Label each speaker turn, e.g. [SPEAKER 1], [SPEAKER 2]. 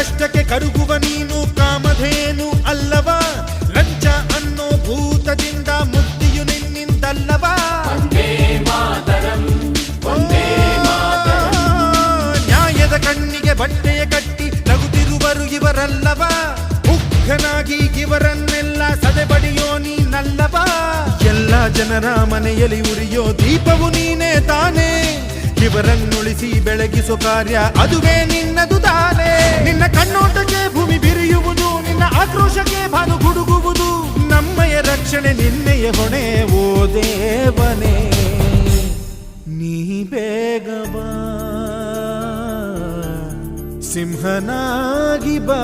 [SPEAKER 1] ಕಷ್ಟಕ್ಕೆ ಕರುಗುವ ನೀನು ಕಾಮಧೇನು ಅಲ್ಲವಾ? ಲಂಚ ಅನ್ನೋ ಭೂತದಿಂದ ಮುಕ್ತಿಯು ನಿನ್ನಿಂದಲ್ಲವಾ? ನ್ಯಾಯದ ಕಣ್ಣಿಗೆ ಬಟ್ಟೆಯ ಕಟ್ಟಿ ನಗುತ್ತಿರುವರು ಇವರಲ್ಲವಾ? ಮುಗ್ಧನಾಗಿ ಇವರನ್ನೆಲ್ಲ ಸದೆಬಡಿಯೋ ನೀನಲ್ಲವಾ? ಎಲ್ಲ ಜನರ ಮನೆಯಲ್ಲಿ ಉರಿಯೋ ದೀಪವು ನೀನೇ ತಾನೇ. ಇವರನ್ನುಳಿಸಿ ಬೆಳಗಿಸೋ ಕಾರ್ಯ ಅದುವೇ ನಿನ್ನದು ತಾನೇ. ನಿನ್ನ ಕಣ್ಣೋಟಕ್ಕೆ ಭೂಮಿ ಬಿರಿಯುವುದು, ನಿನ್ನ ಆಕ್ರೋಶಕ್ಕೆ ಭಾನು ಗುಡುಗುವುದು. ನಮ್ಮಯ ರಕ್ಷಣೆ ನಿನ್ನೆಯ ಹೊಣೆ ಓ ದೇವನೇ. ನೀ ಬೇಗ ಬಾ, ಸಿಂಹನಾಗಿ ಬಾ.